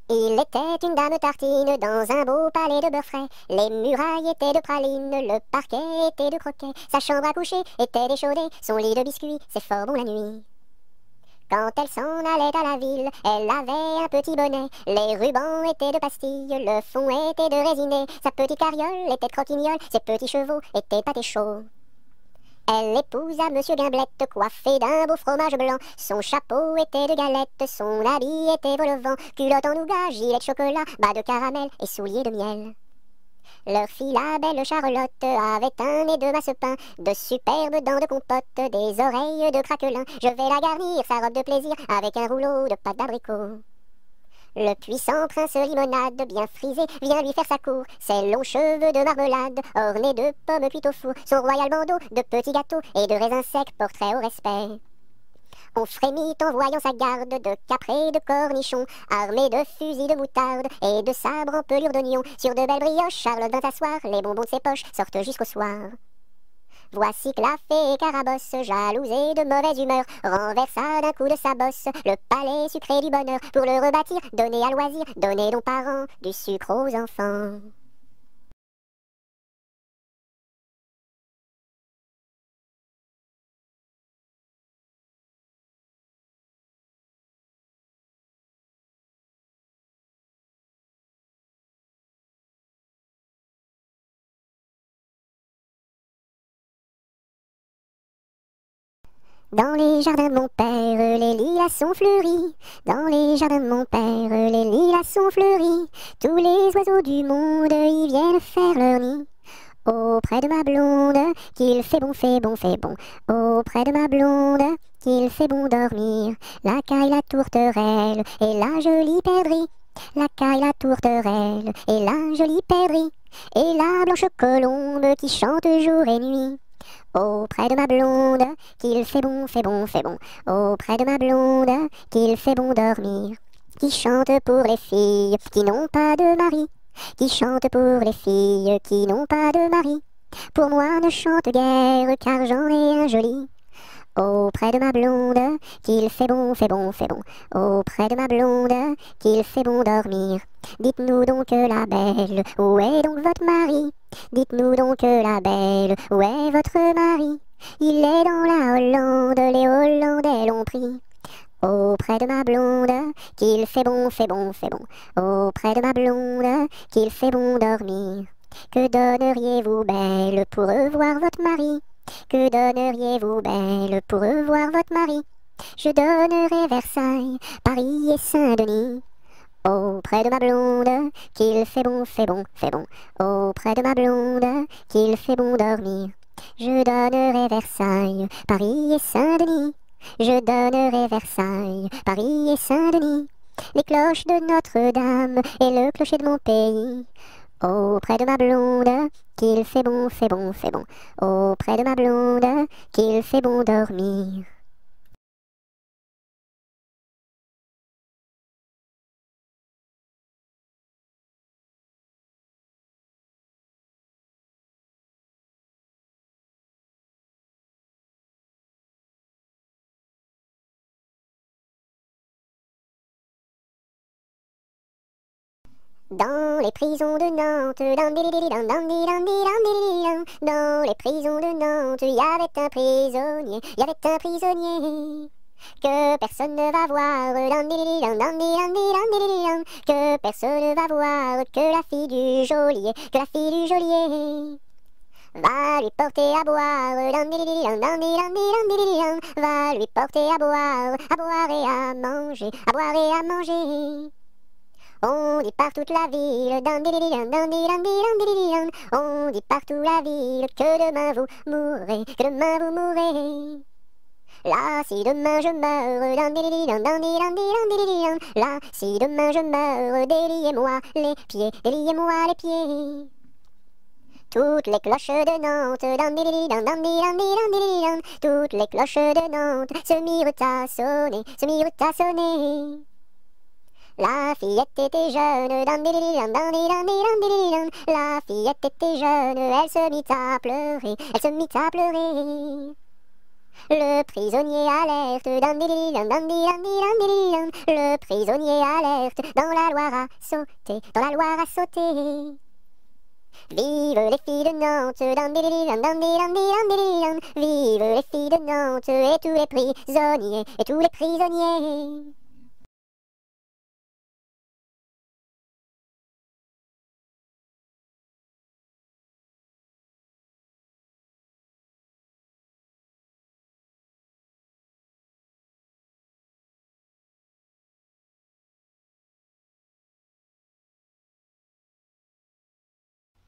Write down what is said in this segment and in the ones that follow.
Il était une dame tartine dans un beau palais de beurre frais. Les murailles étaient de praline, le parquet était de croquet. Sa chambre à coucher était d'échaudée, son lit de biscuits, c'est fort bon la nuit. Quand elle s'en allait à la ville, elle avait un petit bonnet. Les rubans étaient de pastilles, le fond était de résiné. Sa petite carriole était de croquignole, ses petits chevaux étaient pâtés chauds. Elle épousa Monsieur Gimblette, coiffé d'un beau fromage blanc. Son chapeau était de galette, son habit était vol-au-vent. Culotte en nougat, gilet de chocolat, bas de caramel et souliers de miel. Leur fille, la belle Charlotte, avait un nez de massepain, de superbes dents de compote, des oreilles de craquelin. Je vais la garnir, sa robe de plaisir, avec un rouleau de pâte d'abricot. Le puissant prince Limonade, bien frisé, vient lui faire sa cour. Ses longs cheveux de marmelade, ornés de pommes cuites au four. Son royal bandeau de petits gâteaux et de raisins secs, portrait au respect. On frémit en voyant sa garde de caprés de cornichons, armés de fusils de moutarde et de sabres en pelure d'oignon. Sur de belles brioches, Charlotte vint s'asseoir, les bonbons de ses poches sortent jusqu'au soir. Voici que la fée Carabosse, jalousée de mauvaise humeur, renversa d'un coup de sa bosse le palais sucré du bonheur. Pour le rebâtir, donner à loisir, donner donc parents du sucre aux enfants. Dans les jardins de mon père, les lilas sont fleuris. Dans les jardins de mon père, les lilas sont fleuris. Tous les oiseaux du monde y viennent faire leur nid. Auprès de ma blonde, qu'il fait bon, fait bon, fait bon. Auprès de ma blonde, qu'il fait bon dormir. La caille, la tourterelle et la jolie perdrix. La caille, la tourterelle et la jolie perdrix. Et la blanche colombe qui chante jour et nuit. Auprès de ma blonde, qu'il fait bon, fait bon, fait bon. Auprès de ma blonde, qu'il fait bon dormir. Qui chante pour les filles qui n'ont pas de mari. Qui chante pour les filles qui n'ont pas de mari. Pour moi ne chante guère car j'en ai un joli. Auprès de ma blonde, qu'il fait bon, fait bon, fait bon. Auprès de ma blonde, qu'il fait bon dormir. Dites-nous donc la belle, où est donc votre mari? Dites-nous donc la belle, où est votre mari? Il est dans la Hollande, les Hollandais l'ont pris. Auprès de ma blonde, qu'il fait bon, fait bon, fait bon. Auprès de ma blonde, qu'il fait bon dormir. Que donneriez-vous belle pour revoir votre mari? Que donneriez-vous belle pour revoir votre mari? Je donnerais Versailles, Paris et Saint-Denis. Auprès de ma blonde, qu'il fait bon, fait bon, fait bon. Auprès de ma blonde, qu'il fait bon dormir. Je donnerai Versailles, Paris et Saint-Denis. Je donnerai Versailles, Paris et Saint-Denis. Les cloches de Notre-Dame et le clocher de mon pays. Auprès de ma blonde, qu'il fait bon, fait bon, fait bon. Auprès de ma blonde, qu'il fait bon dormir. Dans les prisons de Nantes, dans les prisons de Nantes, il y avait un prisonnier, il y avait un prisonnier que personne ne va voir, que personne ne va voir, que la fille du geôlier, que la fille du geôlier va lui porter à boire, va lui porter à boire et à manger, à boire et à manger. On dit par toute la ville, on dit partout la ville que demain vous mourrez, que demain vous mourrez. Là, si demain je meurs, là, si demain je meurs, déliez-moi les pieds, déliez-moi les pieds. Toutes les cloches de Nantes, toutes les cloches de Nantes se mirent à sonner, se mirent à sonner. La fillette était jeune, la fillette était jeune, elle se mit à pleurer, elle se mit à pleurer. Le prisonnier alerte, le prisonnier alerte, dans la Loire à sauter, dans la Loire à sauter. Vive les filles de Nantes, vive les filles de Nantes et tous les prisonniers, et tous les prisonniers.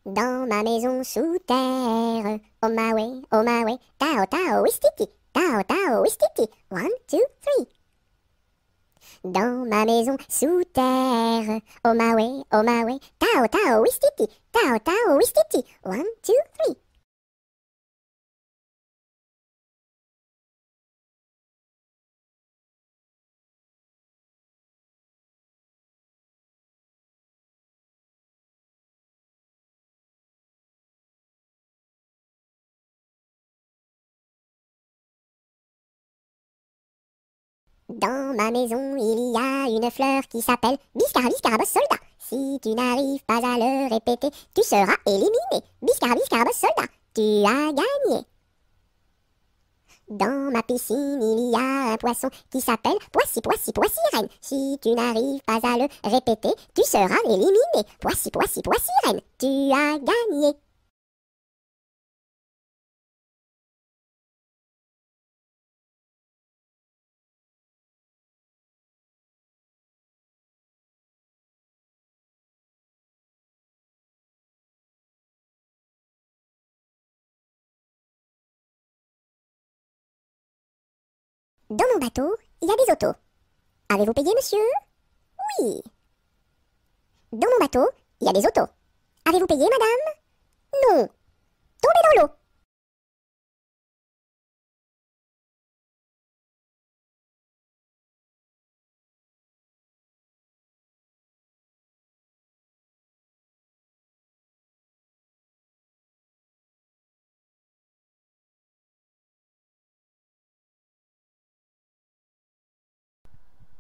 Dans ma maison sous terre, oh my way, tao tao wistiti, tao tao wistiti, 1, 2, 3. Dans ma maison sous terre, oh my way, tao tao wistiti, tao tao wistiti, 1, 2, 3. Dans ma maison, il y a une fleur qui s'appelle Biscarabis soldat. Si tu n'arrives pas à le répéter, tu seras éliminé. Biscarabis soldat, tu as gagné. Dans ma piscine, il y a un poisson qui s'appelle Poissy-reine. Si tu n'arrives pas à le répéter, tu seras éliminé. Poissy-reine, tu as gagné. Dans mon bateau, il y a des autos. Avez-vous payé, monsieur? Oui. Dans mon bateau, il y a des autos. Avez-vous payé, madame? Non. Tombez dans l'eau.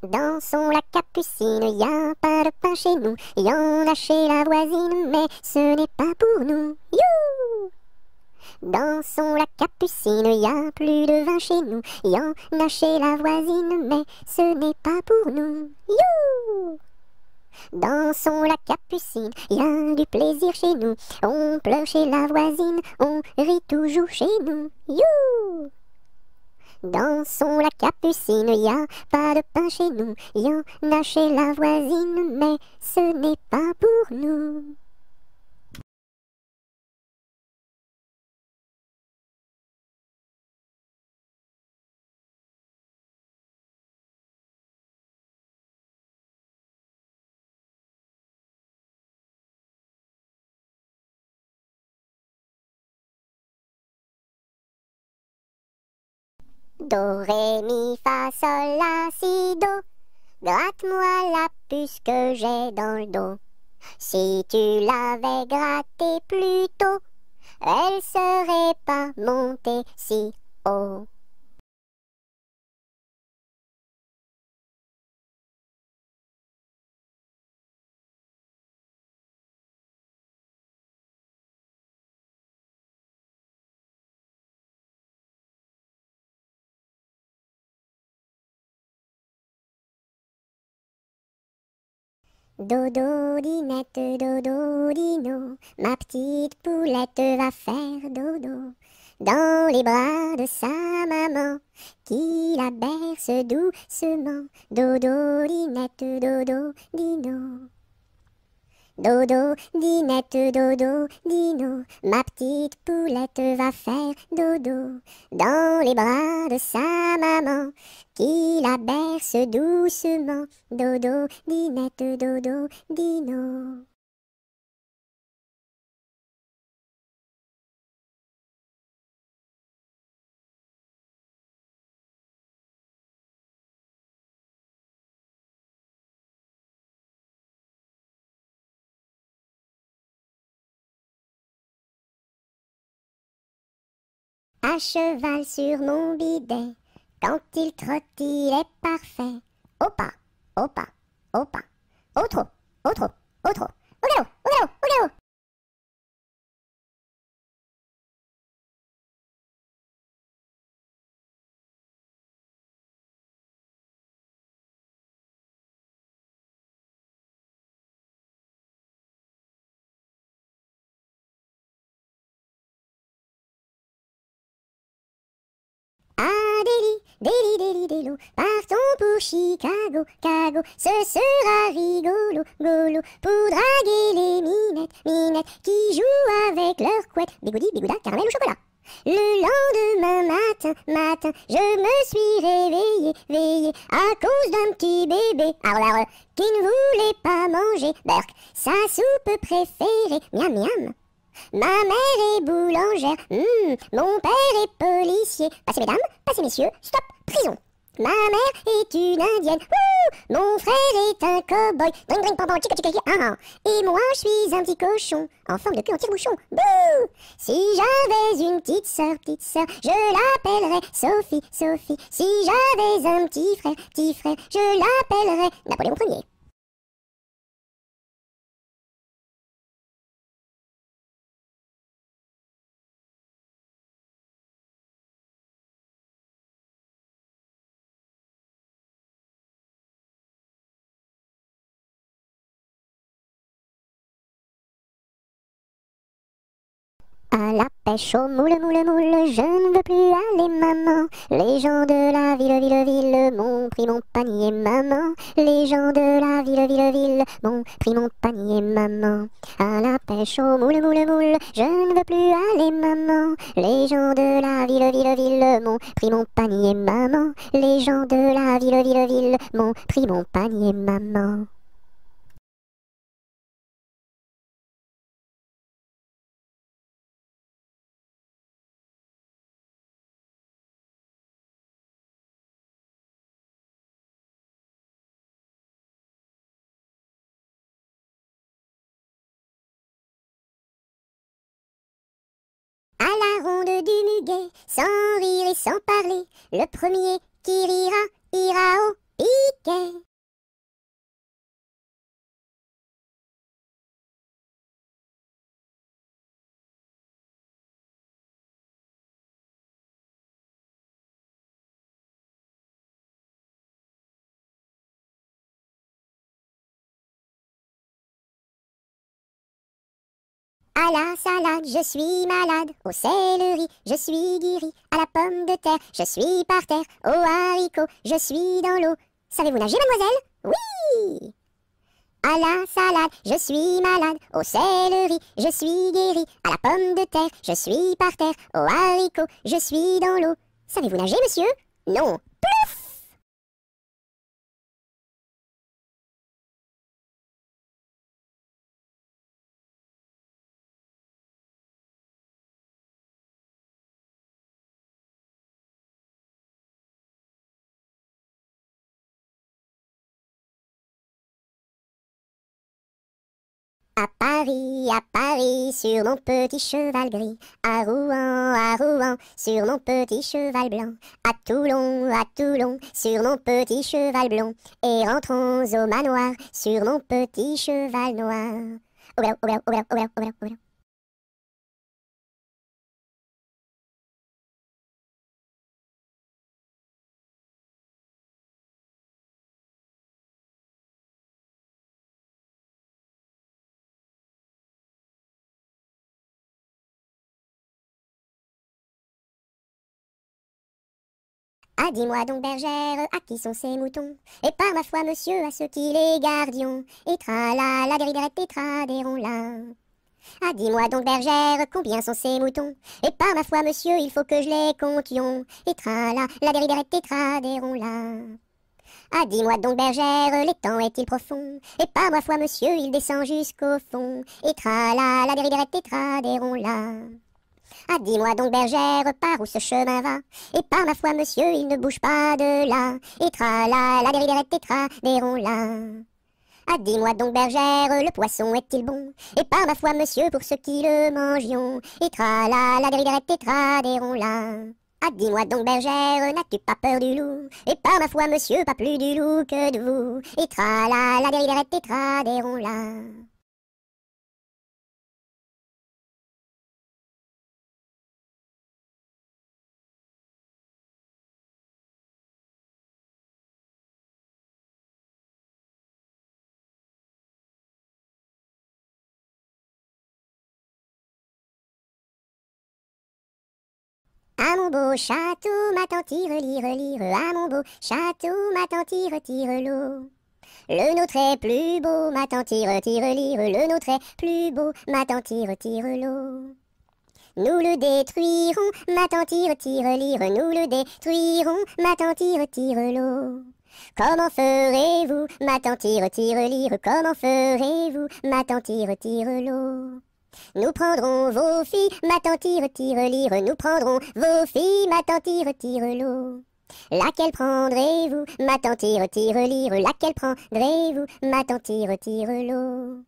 Dans son lac Capucine, y a pas de pain chez nous. Y en a chez la voisine, mais ce n'est pas pour nous. You! Dans son lac Capucine, y a plus de vin chez nous. Y en a chez la voisine, mais ce n'est pas pour nous. You! Dans son lac Capucine, y a du plaisir chez nous. On pleure chez la voisine, on rit toujours chez nous. You! Dans son lac Capucine, y a pas de pain chez nous. Y en a chez la voisine, mais ce n'est pas pour nous. Do, ré, mi, fa, sol, la, si, do. Gratte-moi la puce que j'ai dans le dos. Si tu l'avais grattée plus tôt, elle serait pas montée si haut. Dodo, dinette, dodo, dino, ma petite poulette va faire dodo dans les bras de sa maman qui la berce doucement. Dodo, dinette, dodo, dino. Dodo, dinette, dodo, dino, ma petite poulette va faire dodo dans les bras de sa maman qui la berce doucement. Dodo, dinette, dodo, dino. À cheval sur mon bidet, quand il trotte, il est parfait. Au pas, au pas, au pas, au trot, au trot, au trot, au galop, au galop, au galop. Ah, délo, partons pour Chicago, Cago, ce sera rigolo, golo, pour draguer les minettes, qui jouent avec leurs couettes, bigoudi, bigouda, caramel ou chocolat. Le lendemain matin, je me suis réveillé, à cause d'un petit bébé, qui ne voulait pas manger, berk, sa soupe préférée, miam miam. Ma mère est boulangère, mon père est policier. Passez mesdames, passez messieurs, stop, prison. Ma mère est une indienne, mon frère est un cow-boy, dring dring pam chica chica chica, et moi je suis un petit cochon, en forme de cul en tire-bouchon, bouh. Si j'avais une petite sœur, je l'appellerais Sophie. Si j'avais un petit frère, je l'appellerais Napoléon Ier. À la pêche au moule, je ne veux plus aller, maman. Les gens de la ville m'ont pris mon panier, maman. Les gens de la ville m'ont pris mon panier, maman. À la pêche au moule, je ne veux plus aller, maman. Les gens de la ville m'ont pris mon panier, maman. Les gens de la ville m'ont pris mon panier, maman. À la ronde du muguet, sans rire et sans parler, le premier qui rira, ira au piquet. À la salade, je suis malade. Au céleri, je suis guéri. À la pomme de terre, je suis par terre. Au haricot, je suis dans l'eau. Savez-vous nager, mademoiselle? Oui! À la salade, je suis malade. Au céleri, je suis guéri. À la pomme de terre, je suis par terre. Au haricot, je suis dans l'eau. Savez-vous nager, monsieur? Non. Plouf! À Paris, sur mon petit cheval gris. À Rouen, sur mon petit cheval blanc. À Toulon, sur mon petit cheval blond. Et rentrons au manoir, sur mon petit cheval noir. Au galop, au galop, au galop, au galop, au galop, au galop. Ah, dis-moi donc, bergère, à qui sont ces moutons? Et par ma foi, monsieur, à ceux qui les gardions. Et tra-la, la déridérette, et tra-déron-la. Ah, dis-moi donc, bergère, combien sont ces moutons? Et par ma foi, monsieur, il faut que je les comptions. Et tra-la, la déridérette, et tra-déron-la. Ah, dis-moi donc, bergère, l'étang est-il profond? Et par ma foi, monsieur, il descend jusqu'au fond. Et tra-la, la déridérette, et tra-déron-la. Ah, dis-moi donc, bergère, par où ce chemin va? Et par ma foi, monsieur, il ne bouge pas de là. Et tra-la, la déridérette, et tra-déron-la. Ah, dis-moi donc, bergère, le poisson est-il bon? Et par ma foi, monsieur, pour ceux qui le mangions, et tra-la, la gris-derette, et tra-des-ronds-là. Ah, dis-moi donc, bergère, n'as-tu pas peur du loup? Et par ma foi, monsieur, pas plus du loup que de vous, et tra-la, la gris-derette, et tra-des-ronds-là. À mon beau château, ma tante tire, lire, lire, à mon beau château, ma tante tire, tire l'eau. Le nôtre est plus beau, ma tante tire, tire, lire, le nôtre est plus beau, ma tante tire, tire l'eau. Nous le détruirons, ma tante tire, tire, lire, nous le détruirons, ma tante tire, tire l'eau. Comment ferez-vous, ma tante tire, tire, lire, comment ferez-vous, ma tante tire, tire l'eau. Nous prendrons vos filles, ma tante tire, tire, lire, nous prendrons vos filles, ma tante tire, tire l'eau. Laquelle prendrez-vous, ma tante tire, tire, lire, laquelle prendrez-vous, ma tante tire, tire l'eau.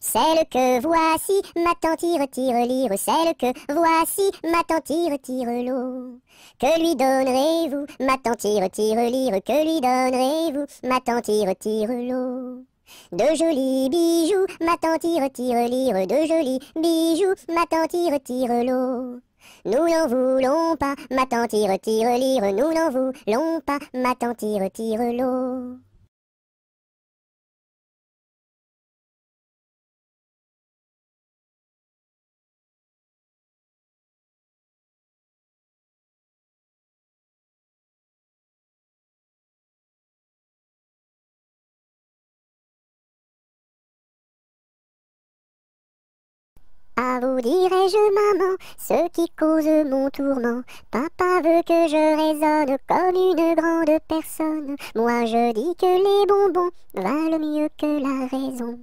Celle que voici, ma tante tire, tire, lire, celle que voici, ma tante tire, tire l'eau. Que lui donnerez-vous, ma tante tire, tire, lire, que lui donnerez-vous, ma tante tire, tire l'eau. De jolis bijoux, ma tante tire, tire, lire, de jolis bijoux, ma tante tire, tire l'eau. Nous n'en voulons pas, ma tante tire, tire, lire, nous n'en voulons pas, ma tante tire, tire l'eau. À vous dirai-je, maman, ce qui cause mon tourment. Papa veut que je raisonne comme une grande personne. Moi je dis que les bonbons valent mieux que la raison.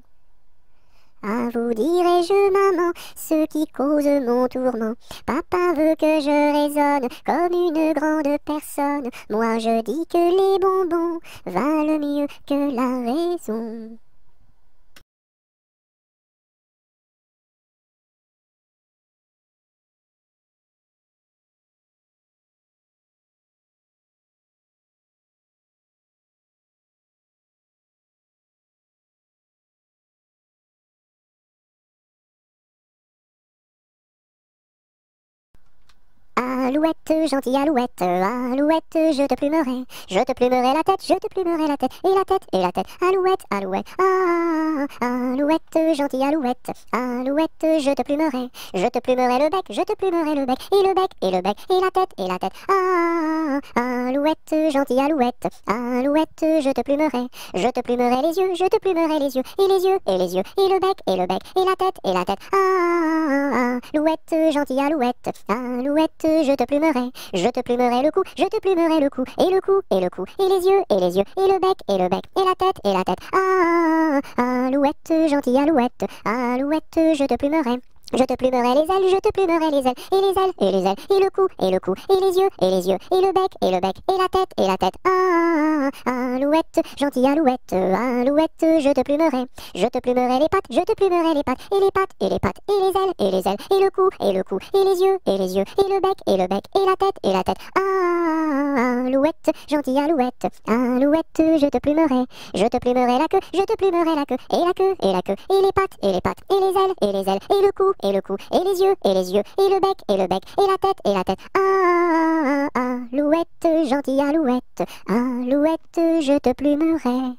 À vous dirai-je, maman, ce qui cause mon tourment. Papa veut que je raisonne comme une grande personne. Moi je dis que les bonbons valent mieux que la raison. Alouette, gentille alouette, alouette, je te plumerai la tête, je te plumerai la tête, et la tête, et la tête, alouette, alouette, ah, alouette, gentille alouette, alouette, je te plumerai le bec, je te plumerai le bec, et le bec, et le bec, et la tête, ah, alouette, gentille alouette, alouette, je te plumerai les yeux, je te plumerai les yeux, et les yeux, et les yeux, et le bec, et le bec, et la tête, ah, alouette, gentille alouette, alouette, je te plumerai le cou, je te plumerai le cou, et le cou, et le cou, et les yeux, et les yeux, et le bec, et le bec, et la tête, ah, alouette, gentille alouette, alouette, je te plumerai. Je te plumerai les ailes, je te plumerai les ailes, et les ailes, et les ailes, et le cou, et le cou, et les yeux, et les yeux, et le bec, et le bec, et la tête, ah, alouette, gentille alouette, alouette, je te plumerai. Je te plumerai les pattes, je te plumerai les pattes, et les pattes, et les pattes, et les ailes, et les ailes, et le cou, et le cou, et les yeux, et les yeux, et le bec, et le bec, et la tête, ah, alouette, gentille alouette, alouette, je te plumerai. Je te plumerai la queue, je te plumerai la queue, et la queue, et la queue, et les pattes, et les pattes, et les ailes, et les ailes, et le cou, et le cou, et les yeux, et les yeux, et le bec, et la tête, ah, alouette, gentille alouette, alouette, je te plumerai.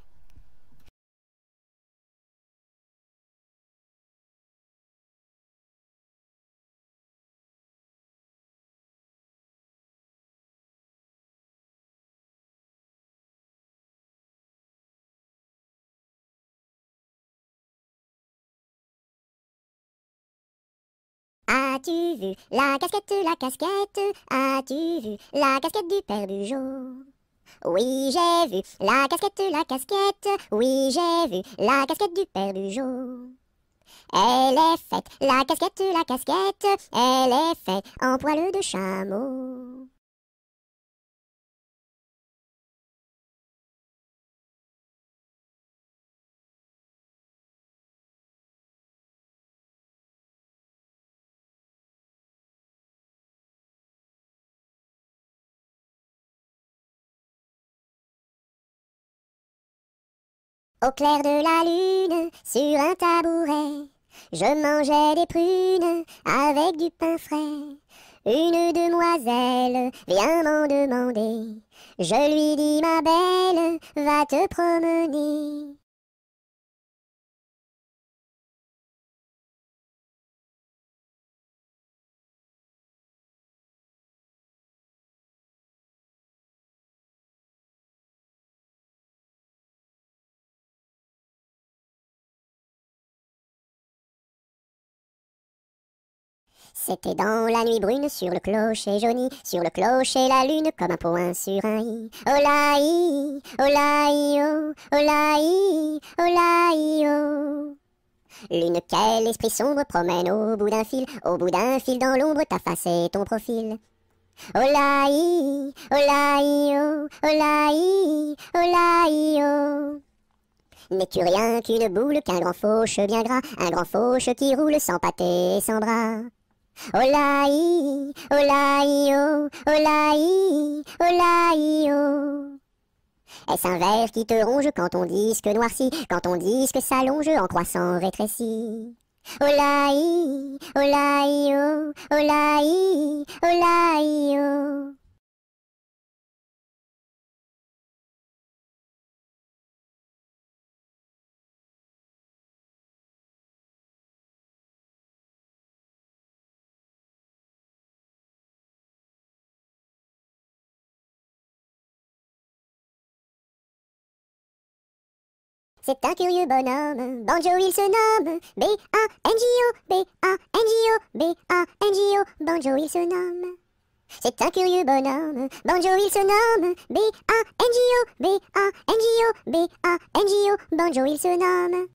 As-tu vu la casquette, as-tu vu la casquette du père Bugeaud? Oui, j'ai vu la casquette, oui, j'ai vu la casquette du père Bugeaud. Elle est faite, la casquette, elle est faite en poil de chameau. Au clair de la lune, sur un tabouret, je mangeais des prunes avec du pain frais. Une demoiselle vient m'en demander. Je lui dis, ma belle, va te promener. C'était dans la nuit brune, sur le clocher jauni, sur le clocher la lune comme un point sur un i. Oh la i, oh la i, oh, oh la i, oh la i, oh. Lune, quel esprit sombre promène au bout d'un fil dans l'ombre ta face et ton profil. Oh la i, oh la i, oh, oh la i, oh la i, oh. N'es-tu rien qu'une boule, qu'un grand fauche bien gras, un grand fauche qui roule sans pâté et sans bras? Oh la i, oh la i, oh, oh la i, oh la i, oh. Est-ce un ver qui te ronge quand ton disque noircit, quand ton disque s'allonge en croissant rétréci? Oh la i, oh la i, oh, oh la i, oh la i, oh. C'est un curieux bonhomme, Banjo il se nomme, B-A-N-J-O, B-A-N-J-O, B-A-N-J-O, Banjo il se nomme. C'est un curieux bonhomme, Banjo il se nomme, B-A-N-J-O, B-A-N-J-O, B-A-N-J-O, Banjo il se nomme.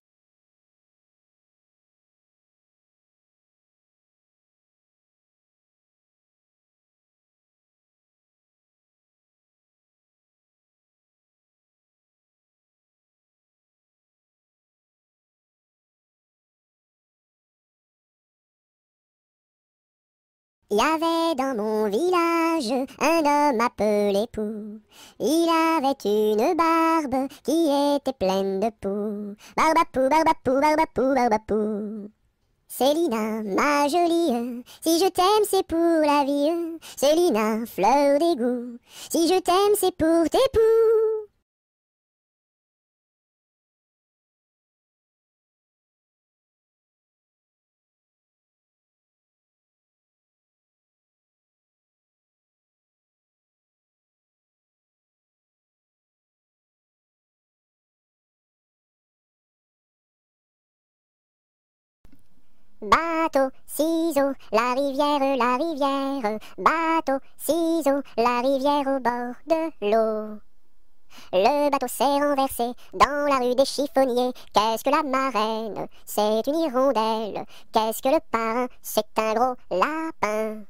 Il y avait dans mon village un homme appelé Pou. Il avait une barbe qui était pleine de poux. Barbapou, barbapou, barbapou, barbapou. Célina, ma jolie, si je t'aime c'est pour la vie. Célina, fleur d'égout, si je t'aime c'est pour tes poux. Bateau, ciseaux, la rivière, bateau, ciseaux, la rivière au bord de l'eau. Le bateau s'est renversé dans la rue des chiffonniers. Qu'est-ce que la marraine? C'est une hirondelle. Qu'est-ce que le parrain? C'est un gros lapin.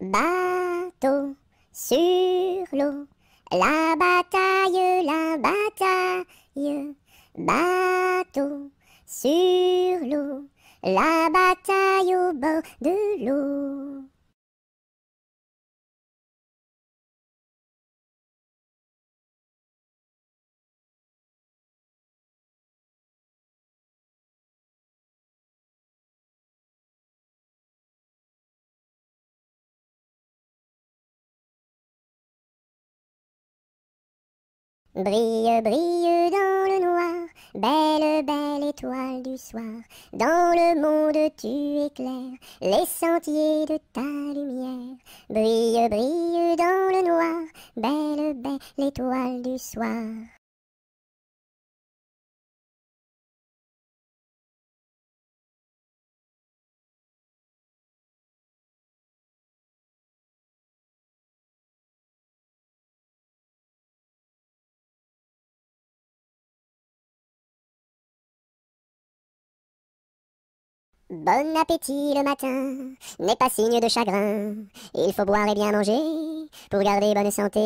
Bateau sur l'eau, la bataille. Bateau sur l'eau, la bataille au bord de l'eau. Brille, brille dans le noir, belle, belle étoile du soir. Dans le monde tu éclaires les sentiers de ta lumière. Brille, brille dans le noir, belle, belle étoile du soir. Bon appétit le matin n'est pas signe de chagrin. Il faut boire et bien manger pour garder bonne santé.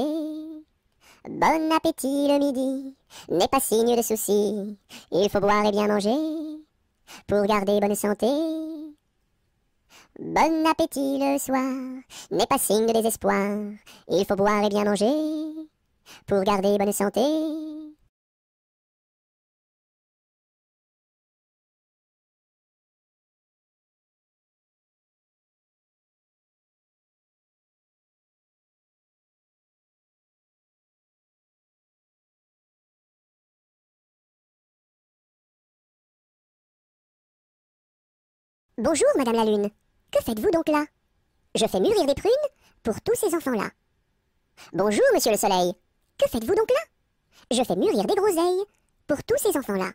Bon appétit le midi n'est pas signe de souci. Il faut boire et bien manger pour garder bonne santé. Bon appétit le soir n'est pas signe de désespoir. Il faut boire et bien manger pour garder bonne santé. Bonjour, Madame la Lune. Que faites-vous donc là? Je fais mûrir des prunes pour tous ces enfants-là. Bonjour, Monsieur le Soleil. Que faites-vous donc là? Je fais mûrir des groseilles pour tous ces enfants-là.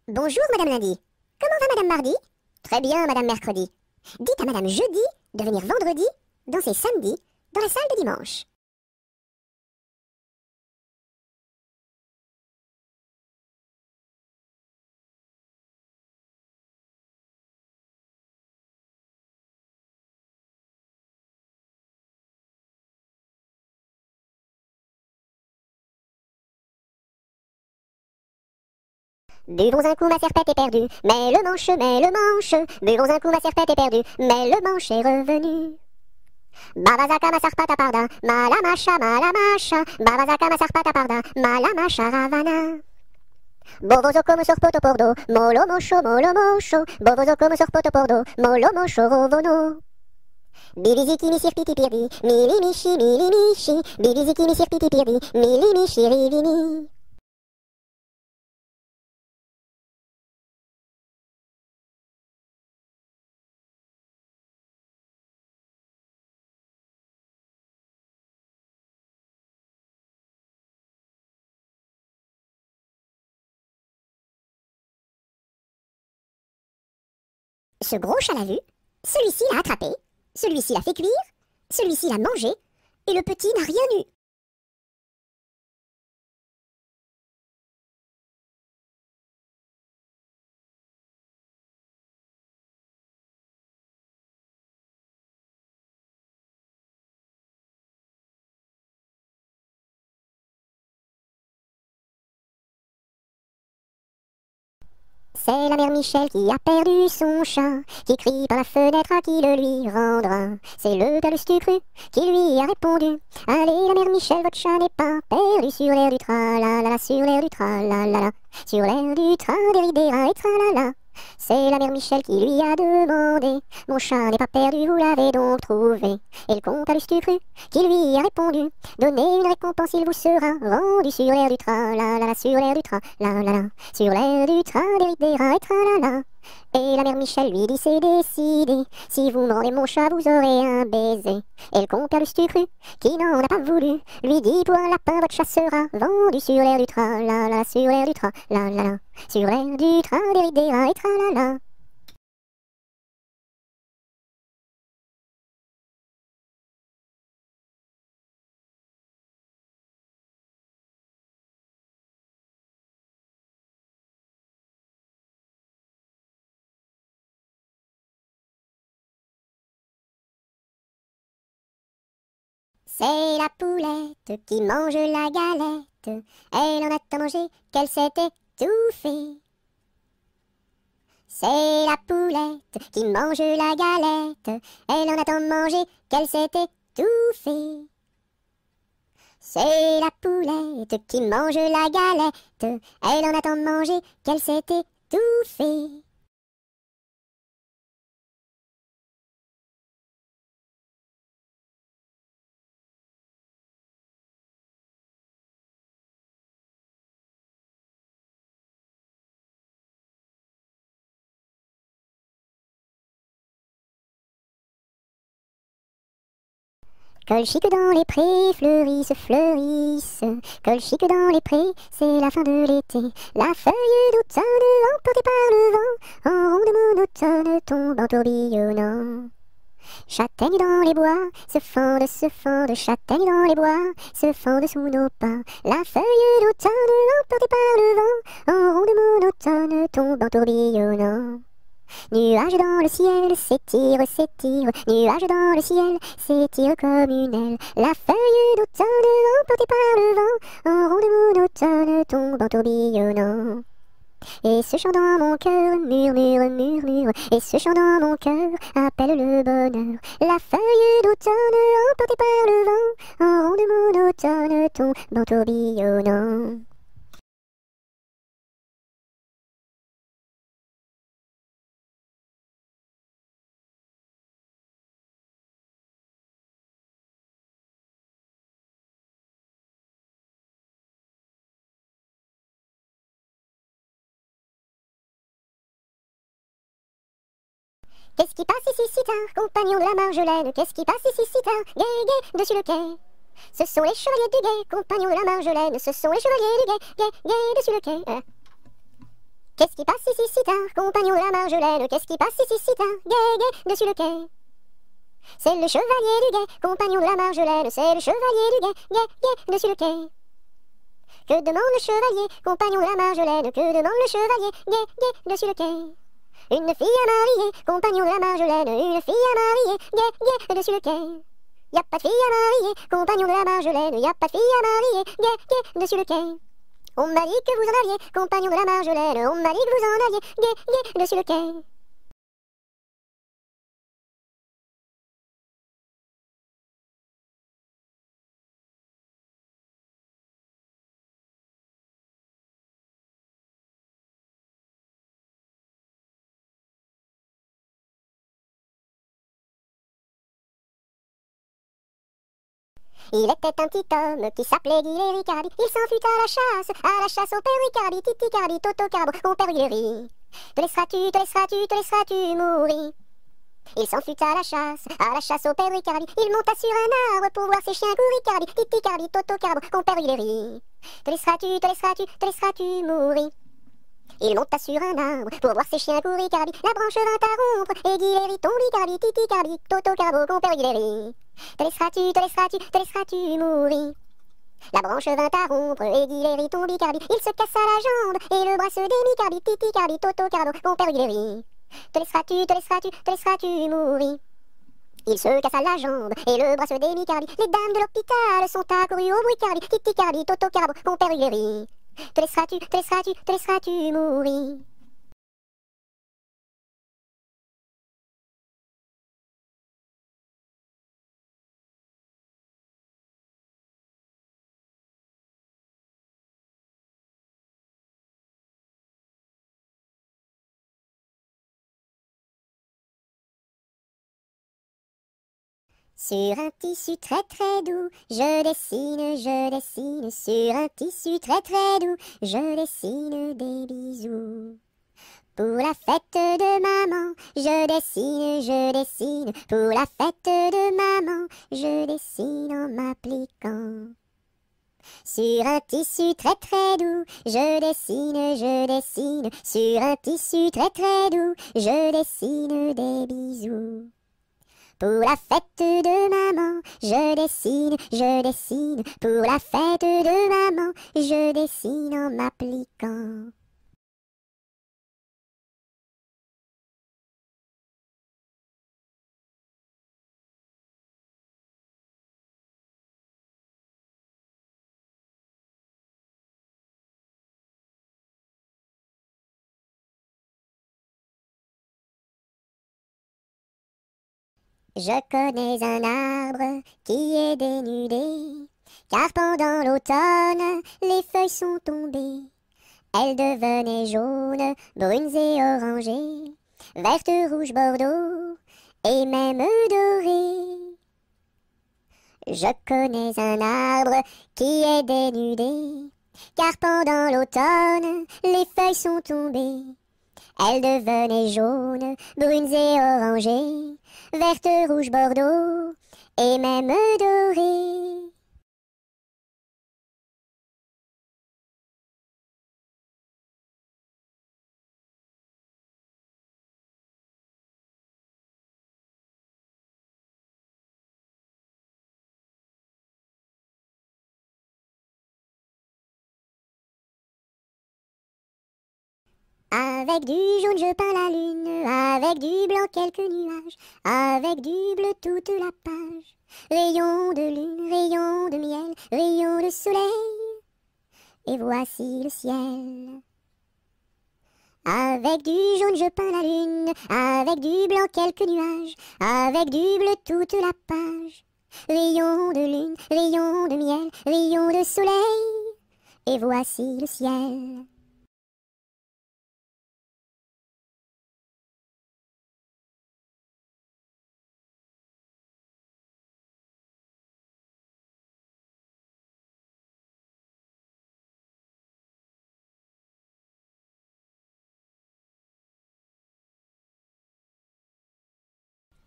Bonjour, Madame Lundi. Comment va Madame Mardi? Très bien, Madame Mercredi. Dites à Madame Jeudi de venir vendredi, danser samedi, dans la salle de dimanche. Buvons un coup, ma serpette est perdue, mais le manche, Buvons un coup, ma serpette est perdue, mais le manche est revenu. Babazaka ma sarpata parda, malamasha, Babazaka ma sarpata parda, malamasha ravana. Bovozo come sorpoto pordo, molo mosho, Bovozo come sorpoto pordo, molo mosho rovono. Biliziki mi sirpiti pirdi, mili mishi, Biliziki mi sirpiti pirdi, mili mishi rivini. Ce gros chat l'a vu, celui-ci l'a attrapé, celui-ci l'a fait cuire, celui-ci l'a mangé, et le petit n'a rien eu. C'est la mère Michel qui a perdu son chat, qui crie par la fenêtre à qui le lui rendra. C'est le père Lustucru qui lui a répondu: allez, la mère Michel, votre chat n'est pas perdu sur l'air du tra-la-la-la, sur l'air du tra-la-la-la, sur l'air du tra-des-ri-des-ra et tra-la-la. C'est la mère Michel qui lui a demandé: mon chat n'est pas perdu, vous l'avez donc trouvé? Et le comte Lustucru qui lui a répondu: donnez une récompense, il vous sera rendu sur l'air du tra-la-la-la, sur l'air du tra-la-la-la, sur l'air du tra-des-ri-des-ra et tra-la-la. Et la mère Michel lui dit: c'est décidé, si vous me rendez mon chat, vous aurez un baiser. Et le compère Lustucru, qui n'en a pas voulu, lui dit: pour un lapin, votre chat sera vendu sur l'air du tra-la-la, sur l'air du tra-la-la-la, sur l'air du tra-des-ri-des-ra et tra-la-la. C'est la poulette qui mange la galette, elle en a tant mangé qu'elle s'est étouffée. C'est la poulette qui mange la galette, elle en a tant mangé qu'elle s'est étouffée. C'est la poulette qui mange la galette, elle en a tant mangé qu'elle s'est étouffée. Colchique dans les prés, fleurissent, fleurissent. Colchique dans les prés, c'est la fin de l'été. La feuille d'automne, emportée par le vent, en ronde monotone, tombe en tourbillonnant. Châtaignes dans les bois, se fendent, châtaignes dans les bois, se fendent sous nos pas. La feuille d'automne, emportée par le vent, en ronde monotone, tombe en tourbillonnant. Nuages dans le ciel, s'étire, s'étire, nuages dans le ciel, s'étire comme une aile. La feuille d'automne, emportée par le vent, en ronde monotone, tombe en tourbillonnant. Et ce chant dans mon cœur murmure, murmure, et ce chant dans mon cœur appelle le bonheur. La feuille d'automne, emportée par le vent, en ronde monotone, tombe en tourbillonnant. Qu'est-ce qui passe ici si tard, compagnon de la Marjolaine? Qu'est-ce qui passe ici si tard, gai, gai, dessus le quai? Ce sont les chevaliers du guet, compagnons de la Marjolaine. Ce sont les chevaliers du guet, gai, gai, dessus le quai. Qu'est-ce qui passe ici si tard, compagnon de la Marjolaine? Qu'est-ce qui passe ici si tard, gai, gai, dessus le quai? C'est le chevalier du guet, compagnon de la Marjolaine. C'est le chevalier du guet, gai, gai, dessus le quai. Que demande le chevalier, compagnon de la Marjolaine? Que demande le chevalier, gai, gai, dessus le quai? Une fille à marier, compagnon de la Marjolaine. Une fille à marier, gai, gai, dessus le quai. Y'a pas de fille à marier, compagnon de la Marjolaine. Y'a pas de fille à marier, gai, gai, dessus le quai. On m'a dit que vous en aviez, compagnon de la Marjolaine. On m'a dit que vous en aviez, gai, gai, dessus le quai. Il était un petit homme qui s'appelait Guillet Ricardi. Il s'en fut à la chasse au père Ricardi. Titi Cardi, Toto Carbo, mon père Guillet. Te laisseras-tu mourir? Il s'en fut à la chasse au père Ricardi. Il monta sur un arbre pour voir ses chiens courir Ricardi. Titi Cardi, Toto Carbo, mon père Guillet. Te laisseras-tu mourir? Il monta sur un arbre pour voir ses chiens courir Ricardi. La branche vint à rompre et Guillet tombe Ricardi. Titi Cardi, Toto Carbo, mon père Guillet. Te laisseras-tu mourir? La branche vint à rompre et Guillet tombe Ricardi. Il se cassa la jambe et le bras se démit Cardi. Titi Cardi, Toto Carbo, mon père Guillet. Te laisseras-tu mourir? Il se cassa la jambe et le bras se démit Cardi. Les dames de l'hôpital sont accourues au bruit Cardi. Titi Cardi, Toto Carbo, mon père Guillet. Te laisseras-tu mourir? Sur un tissu très très doux, je dessine, sur un tissu très très doux, je dessine des bisous. Pour la fête de maman, je dessine, pour la fête de maman, je dessine en m'appliquant. Sur un tissu très très doux, je dessine, sur un tissu très très doux, je dessine des bisous. Pour la fête de maman, je dessine, pour la fête de maman, je dessine en m'appliquant. Je connais un arbre qui est dénudé, car pendant l'automne, les feuilles sont tombées. Elles devenaient jaunes, brunes et orangées, vertes, rouges, bordeaux, et même dorées. Je connais un arbre qui est dénudé, car pendant l'automne, les feuilles sont tombées. Elles devenaient jaunes, brunes et orangées, vertes, rouges, bordeaux, et même doré. Avec du jaune je peins la lune, avec du blanc quelques nuages, avec du bleu toute la page. Rayon de lune, rayon de miel, rayon de soleil, et voici le ciel. Avec du jaune je peins la lune, avec du blanc quelques nuages, avec du bleu toute la page. Rayon de lune, rayon de miel, rayon de soleil, et voici le ciel.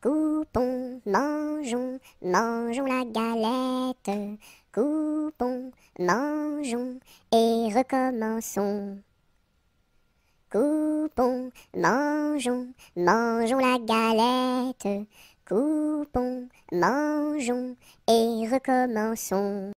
Coupons, mangeons, mangeons la galette. Coupons, mangeons et recommençons. Coupons, mangeons, mangeons la galette. Coupons, mangeons et recommençons.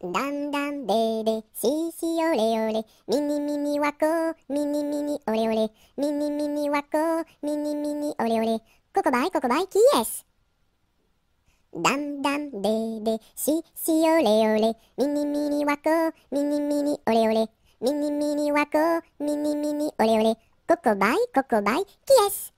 Dam dam bébé, si si olé olé, mini mini wako, mini olé olé, mini wako, mini olé olé. Cocobaye, qui est-ce? Dam dam bébé, si si olé olé, mini wako, mini olé olé, mini wako, mini olé olé. Cocobaye, qui est-ce?